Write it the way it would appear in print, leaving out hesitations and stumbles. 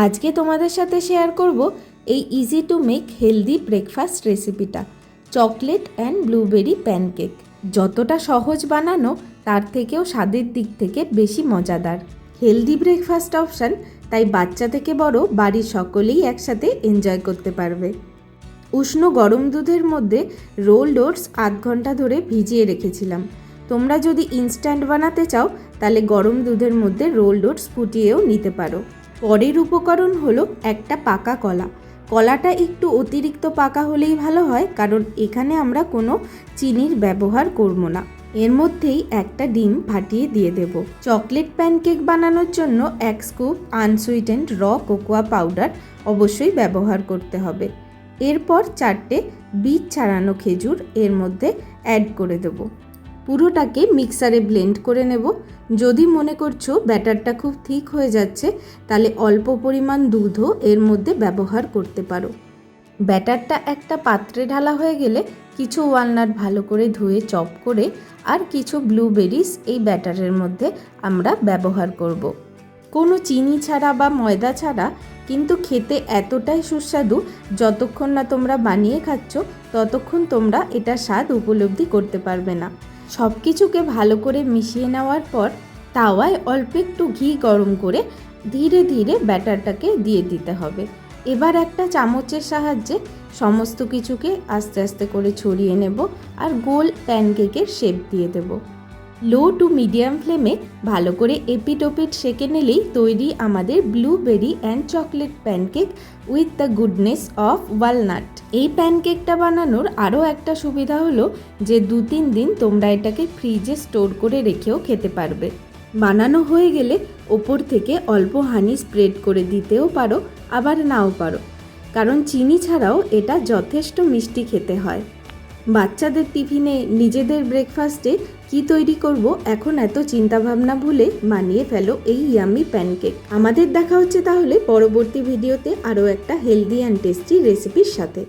আজকে তোমাদের সাথে শেয়ার করব এই easy to make healthy breakfast রেসিপিটা, চকলেট অ্যান্ড ব্লুবেরি প্যানকেক। যতটা সহজ বানানো তার থেকেও স্বাদের দিক থেকে বেশি মজাদার। হেলদি ব্রেকফাস্ট অপশান, তাই বাচ্চা থেকে বড় বাড়ির সকলেই একসাথে এনজয় করতে পারবে। উষ্ণ গরম দুধের মধ্যে রোলড ওটস আধ ঘন্টা ধরে ভিজিয়ে রেখেছিলাম। তোমরা যদি ইনস্ট্যান্ট বানাতে চাও তাহলে গরম দুধের মধ্যে রোলড ওটস ফুটিয়েও নিতে পারো। পরের উপকরণ হলো একটা পাকা কলা। কলাটা একটু অতিরিক্ত পাকা হলেই ভালো হয়, কারণ এখানে আমরা কোনো চিনির ব্যবহার করব না। এর মধ্যেই একটা ডিম ফাটিয়ে দিয়ে দেব। চকলেট প্যানকেক বানানোর জন্য 1 স্কুপ আনসুইটেন্ড র কোকোয়া পাউডার অবশ্যই ব্যবহার করতে হবে। এরপর 4টে বীজ ছাড়ানো খেজুর এর মধ্যে অ্যাড করে দেব। পুরোটাকে মিক্সারে ব্লেন্ড করে নেব। যদি মনে করছো ব্যাটারটা খুব থিক হয়ে যাচ্ছে, তাহলে অল্প পরিমাণ দুধও এর মধ্যে ব্যবহার করতে পারো। ব্যাটারটা একটা পাত্রে ঢালা হয়ে গেলে কিছু ওয়ালনাট ভালো করে ধুয়ে চপ করে আর কিছু ব্লুবেরিস এই ব্যাটারের মধ্যে আমরা ব্যবহার করব। কোনো চিনি ছাড়া বা ময়দা ছাড়া, কিন্তু খেতে এতটাই সুস্বাদু, যতক্ষণ না তোমরা বানিয়ে খাচ্ছ ততক্ষণ তোমরা এটা স্বাদ উপলব্ধি করতে পারবে না। সব কিছুকে ভালো করে মিশিয়ে নেওয়ার পর তাওয়ায় অল্প একটু ঘি গরম করে ধীরে ধীরে ব্যাটারটাকে দিয়ে দিতে হবে। এবার একটা চামচের সাহায্যে সমস্ত কিছুকে আস্তে আস্তে করে ছড়িয়ে নেব আর গোল প্যানকেকের শেপ দিয়ে দেব। লো টু মিডিয়াম ফ্লেমে ভালো করে এপিট ওপিট সেঁকে নিলেই তৈরি আমাদের blueberry and chocolate pancake with the goodness of walnut. এই প্যানকেকটা বানানোর আরও একটা সুবিধা হলো যে 2-3 দিন তোমরা এটাকে ফ্রিজে স্টোর করে রেখেও খেতে পারবে। বানানো হয়ে গেলে ওপর থেকে অল্প হানি স্প্রেড করে দিতেও পারো, আবার নাও পারো, কারণ চিনি ছাড়াও এটা যথেষ্ট মিষ্টি খেতে হয়। বাচ্চাদের টিফিনে, নিজেদের ব্রেকফাস্টে কি তৈরি করব এখন এত চিন্তাভাবনা ভুলে বানিয়ে ফেলো এই ইয়াম্মি প্যানকেক। আমাদের দেখা হচ্ছে তাহলে পরবর্তী ভিডিওতে আরও একটা হেলদি অ্যান্ড টেস্টি রেসিপির সাথে।